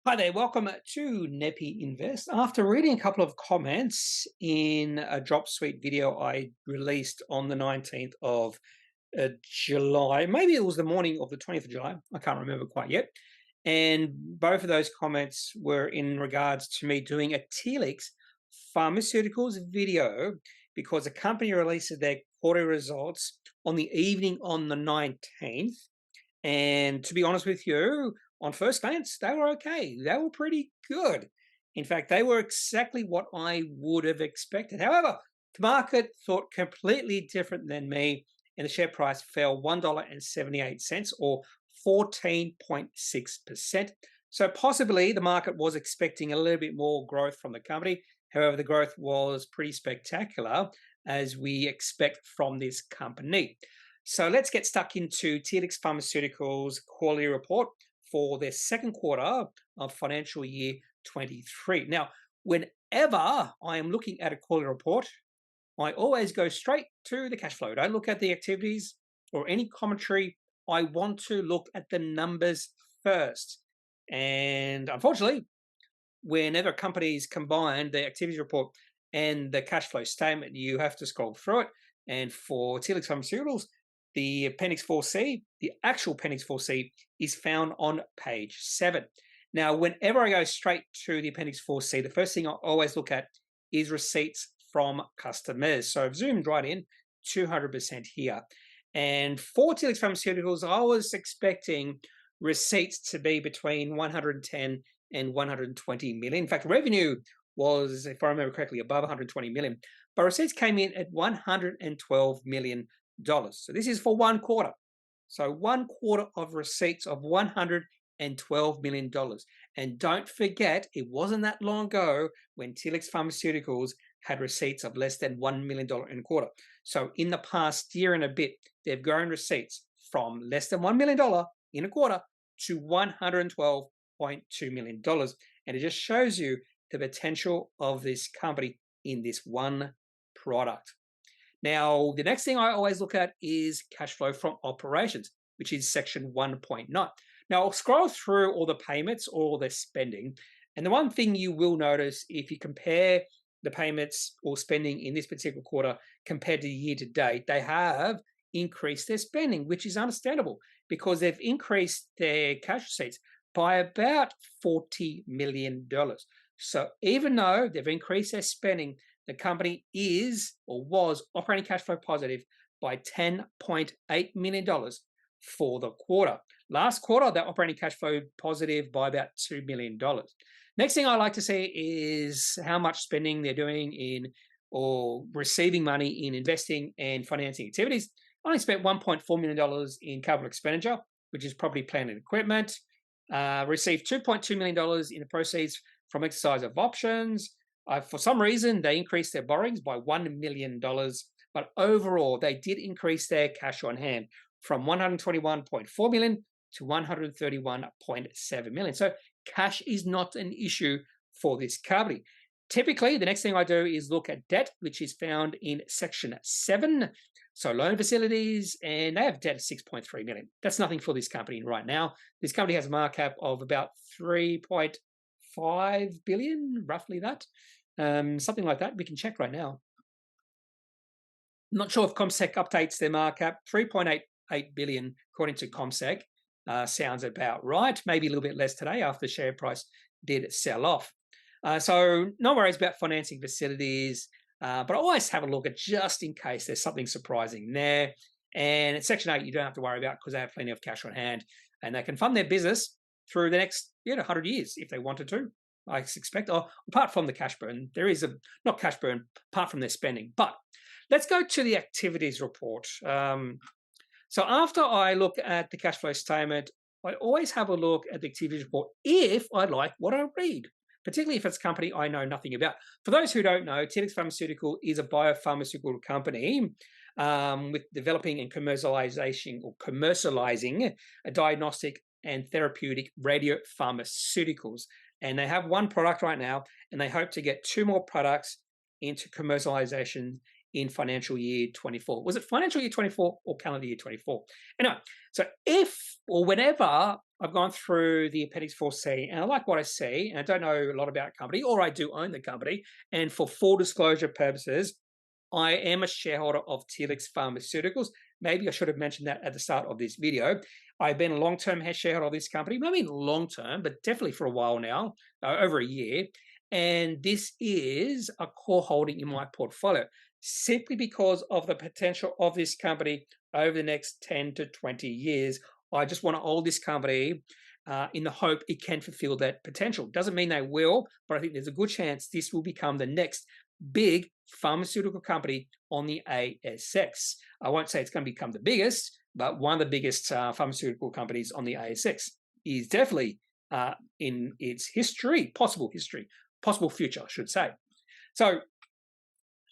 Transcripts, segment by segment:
Hi there, welcome to Kneppy Invest. After reading a couple of comments in a drop suite video I released on the 19th of July, maybe it was the morning of the 20th of July, I can't remember quite yet. And both of those comments were in regards to me doing a Telix Pharmaceuticals video because the company released their quarterly results on the evening on the 19th. And to be honest with you, on first glance, they were okay. They were pretty good. In fact, they were exactly what I would have expected. However, the market thought completely different than me, and the share price fell $1.78 or 14.6%. So possibly the market was expecting a little bit more growth from the company. However, the growth was pretty spectacular, as we expect from this company. So let's get stuck into Telix Pharmaceuticals quarterly report for their second quarter of financial year 23. Now, whenever I am looking at a quarterly report, I always go straight to the cash flow. Don't look at the activities or any commentary. I want to look at the numbers first. And unfortunately, whenever companies combine the activities report and the cash flow statement, you have to scroll through it. And for Telix Pharmaceuticals, the Appendix 4C, the actual Appendix 4C, is found on page 7. Now, whenever I go straight to the Appendix 4C, the first thing I always look at is receipts from customers. So I've zoomed right in, 200% here. And for Telix Pharmaceuticals, I was expecting receipts to be between 110 and 120 million. In fact, revenue was, if I remember correctly, above 120 million, but receipts came in at $112 million. So this is for one quarter. So 1 quarter of receipts of $112 million. And don't forget, it wasn't that long ago when Telix Pharmaceuticals had receipts of less than $1 million in a quarter. So in the past year and a bit, they've grown receipts from less than $1 million in a quarter to $112.2 million. And it just shows you the potential of this company in this one product. Now, the next thing I always look at is cash flow from operations, which is section 1.9. Now, I'll scroll through all the payments, all the spending, and the one thing you will notice if you compare the payments or spending in this particular quarter compared to year to date, they have increased their spending, which is understandable because they've increased their cash receipts by about $40 million. So even though they've increased their spending, the company is or was operating cash flow positive by $10.8 million for the quarter. Last quarter, they're operating cash flow positive by about $2 million. Next thing I like to see is how much spending they're doing in or receiving money in investing and financing activities. I only spent $1.4 million in capital expenditure, which is property, plant, and equipment. Received $2.2 million in the proceeds from exercise of options. For some reason, they increased their borrowings by $1 million, but overall, they did increase their cash on hand from $121.4 million to $131.7 million. So cash is not an issue for this company. Typically, the next thing I do is look at debt, which is found in section 7. So loan facilities, and they have debt of $6.3 million. That's nothing for this company right now. This company has a market cap of about $3.5 billion, roughly that. Something like that. We can check right now. I'm not sure if ComSec updates their market cap. $3.88 billion, according to ComSec. Sounds about right. Maybe a little bit less today after the share price did sell off. So no worries about financing facilities, but I always have a look at just in case there's something surprising there. And at Section 8, you don't have to worry about because they have plenty of cash on hand and they can fund their business through the next 100 years if they wanted to. I expect, apart from the cash burn, there is not cash burn, apart from their spending. But let's go to the activities report. So after I look at the cash flow statement, I always have a look at the activities report if I like what I read, particularly if it's a company I know nothing about. For those who don't know, Telix Pharmaceutical is a biopharmaceutical company with developing and commercializing a diagnostic and therapeutic radiopharmaceuticals. And they have one product right now, and they hope to get 2 more products into commercialization in financial year 24. Was it financial year 24 or calendar year 24? Anyway, so if or whenever I've gone through the Appendix 4C, and I like what I see, and I don't know a lot about the company, or I do own the company, and for full disclosure purposes, I am a shareholder of Telix Pharmaceuticals. Maybe I should have mentioned that at the start of this video. I've been a long-term shareholder of this company, maybe long-term, but definitely for a while now, over a year. And this is a core holding in my portfolio, simply because of the potential of this company over the next 10 to 20 years. I just want to hold this company in the hope it can fulfill that potential. Doesn't mean they will, but I think there's a good chance this will become the next big pharmaceutical company on the ASX. I won't say it's going to become the biggest, but one of the biggest pharmaceutical companies on the ASX is definitely in its history, possible future, I should say. So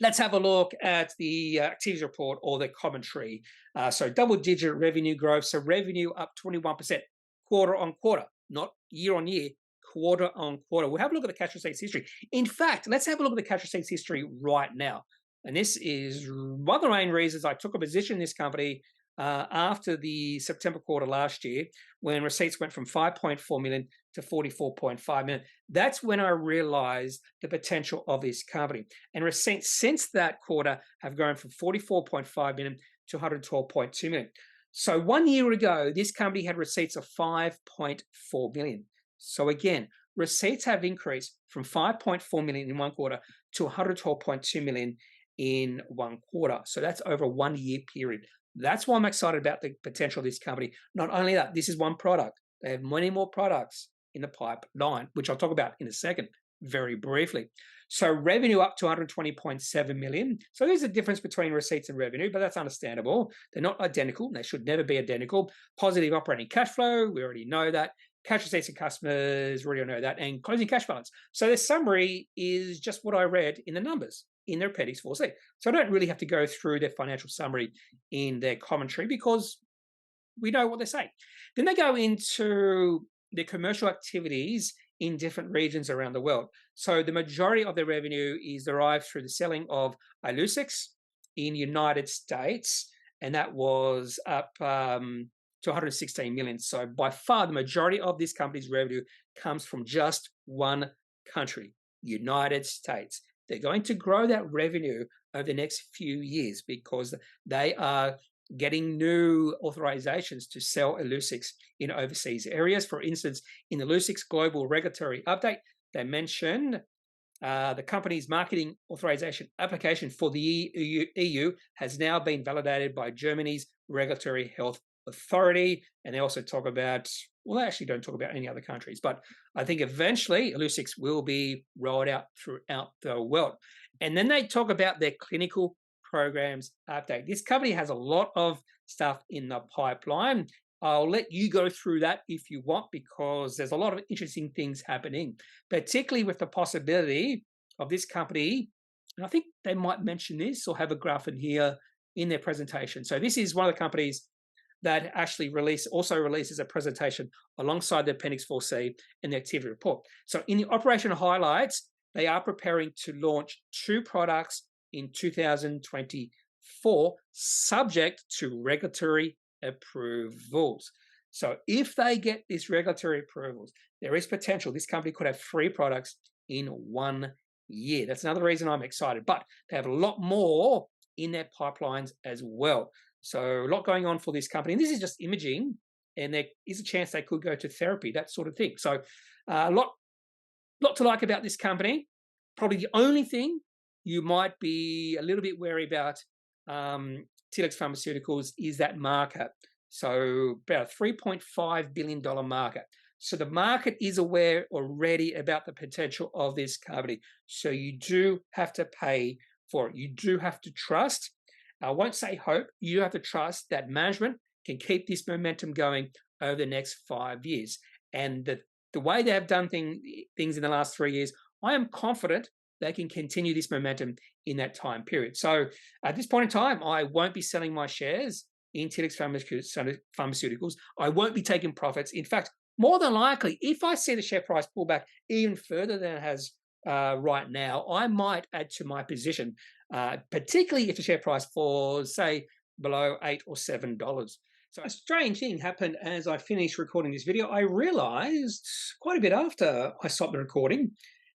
let's have a look at the activities report or the commentary. So double-digit revenue growth. So revenue up 21% quarter on quarter, not year on year, quarter on quarter. We'll have a look at the cash receipts history. In fact, let's have a look at the cash receipts history right now. And this is one of the main reasons I took a position in this company after the September quarter last year, when receipts went from 5.4 million to 44.5 million. That's when I realized the potential of this company. And receipts since that quarter have grown from 44.5 million to 112.2 million. So 1 year ago, this company had receipts of 5.4 million. So again, receipts have increased from 5.4 million in one quarter to 112.2 million in one quarter. So that's over a 1 year period. That's why I'm excited about the potential of this company. Not only that, this is one product. They have many more products in the pipeline, which I'll talk about in a second, very briefly. So revenue up to 120.7 million. So there's a difference between receipts and revenue, but that's understandable. They're not identical. They should never be identical. Positive operating cash flow, we already know that. Cash receipts and customers, we already know that. And closing cash balance. So the summary is just what I read in the numbers in their Appendix 4C. So I don't really have to go through their financial summary in their commentary because we know what they say. Then they go into their commercial activities in different regions around the world. So the majority of their revenue is derived through the selling of Illuccix in the United States, and that was up to 116 million. So by far, the majority of this company's revenue comes from just one country, United States. They're going to grow that revenue over the next few years because they are getting new authorizations to sell Illuccix in overseas areas. For instance, in the Illuccix Global Regulatory Update, they mentioned the company's marketing authorization application for the EU has now been validated by Germany's Regulatory Health Authority. And they also talk about, well, they actually don't talk about any other countries, but I think eventually Illuccix will be rolled out throughout the world. And then they talk about their clinical programs update. This company has a lot of stuff in the pipeline. I'll let you go through that if you want, because there's a lot of interesting things happening, particularly with the possibility of this company. And I think they might mention this or have a graph in here in their presentation. So this is one of the companies that actually also releases a presentation alongside the Appendix 4C and the activity report. So in the operational highlights, they are preparing to launch 2 products in 2024, subject to regulatory approvals. So if they get these regulatory approvals, there is potential this company could have 3 products in 1 year. That's another reason I'm excited. But they have a lot more in their pipelines as well. So a lot going on for this company. And this is just imaging, and there is a chance they could go to therapy, that sort of thing. So a lot to like about this company. Probably the only thing you might be a little bit wary about Telix Pharmaceuticals is that market. So about a $3.5 billion market. So the market is aware already about the potential of this company. So you do have to pay for it. You do have to trust. I won't say hope. You have to trust that management can keep this momentum going over the next 5 years. And the way they have done things in the last 3 years, I am confident they can continue this momentum in that time period. So at this point in time, I won't be selling my shares in Telix Pharmaceuticals. I won't be taking profits. In fact, more than likely, if I see the share price pull back even further than it has right now, I might add to my position, particularly if the share price falls, say, below $8 or $7. So a strange thing happened as I finished recording this video. I realized quite a bit after I stopped the recording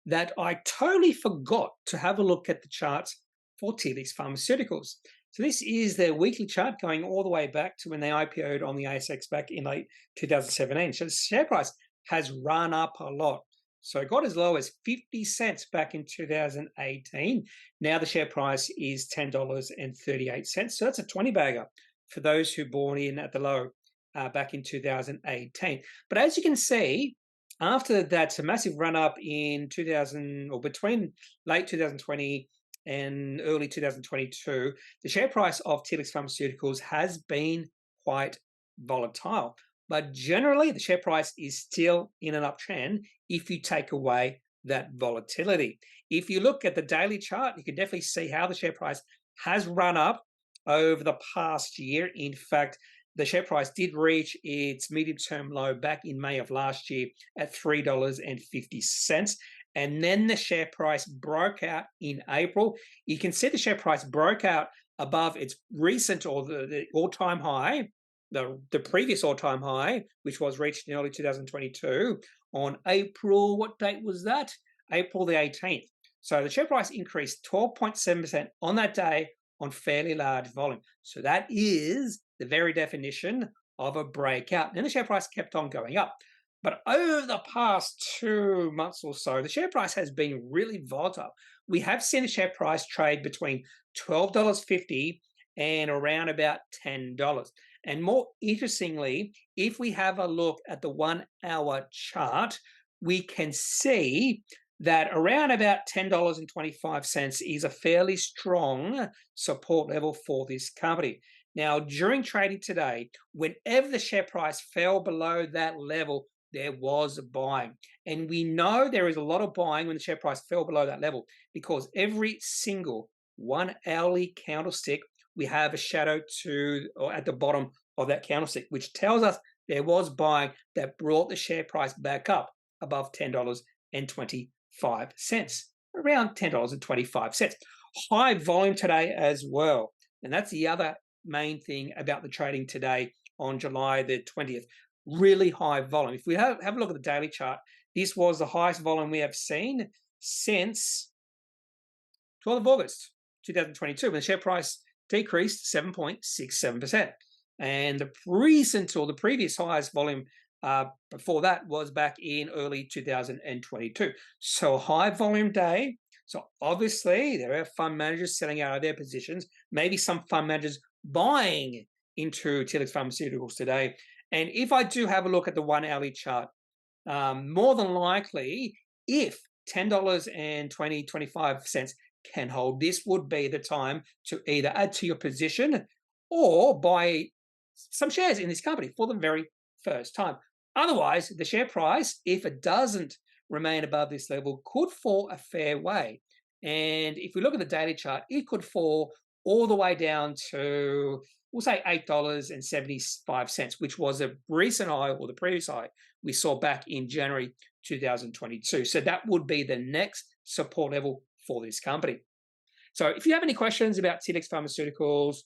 that I totally forgot to have a look at the charts for Telix Pharmaceuticals. So this is their weekly chart going all the way back to when they IPO'd on the ASX back in late 2017. So the share price has run up a lot. So it got as low as 50 cents back in 2018. Now the share price is $10.38. So that's a 20 bagger for those who bought in at the low back in 2018. But as you can see, after that massive run up in 2000 or between late 2020 and early 2022, the share price of Telix Pharmaceuticals has been quite volatile. But generally, the share price is still in an uptrend if you take away that volatility. If you look at the daily chart, you can definitely see how the share price has run up over the past year. In fact, the share price did reach its medium-term low back in May of last year at $3.50. And then the share price broke out in April. You can see the share price broke out above its recent or the all-time high, the previous all-time high, which was reached in early 2022 on April, what date was that? April the 18th. So the share price increased 12.7% on that day on fairly large volume. So that is the very definition of a breakout. And the share price kept on going up. But over the past 2 months or so, the share price has been really volatile. We have seen the share price trade between $12.50 and around about $10. And more interestingly, if we have a look at the 1 hour chart, we can see that around about $10.25 is a fairly strong support level for this company. Now, during trading today, whenever the share price fell below that level, there was buying. And we know there is a lot of buying when the share price fell below that level because every single 1 hourly candlestick, we have a shadow to or at the bottom of that candlestick, which tells us there was buying that brought the share price back up above $10.25, around $10.25. High volume today as well. And that's the other main thing about the trading today on July the 20th. Really high volume. If we have a look at the daily chart, this was the highest volume we have seen since 12th of August 2022, when the share price decreased 7.67%. And the recent or the previous highest volume before that was back in early 2022. So high volume day. So obviously there are fund managers selling out of their positions, maybe some fund managers buying into Telix Pharmaceuticals today. And if I do have a look at the 1 hourly chart, more than likely, if $10.25 can hold, this would be the time to either add to your position or buy some shares in this company for the very first time. Otherwise, the share price, if it doesn't remain above this level, could fall a fair way. And if we look at the daily chart, it could fall all the way down to, we'll say $8.75, which was a recent high or the previous high we saw back in January 2022. So that would be the next support level for this company. So if you have any questions about Telix Pharmaceuticals,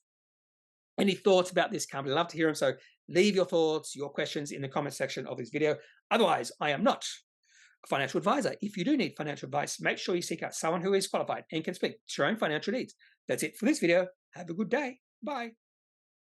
any thoughts about this company, I'd love to hear them. So leave your thoughts, your questions in the comment section of this video. Otherwise, I am not a financial advisor. If you do need financial advice, make sure you seek out someone who is qualified and can speak to your own financial needs. That's it for this video. Have a good day. Bye.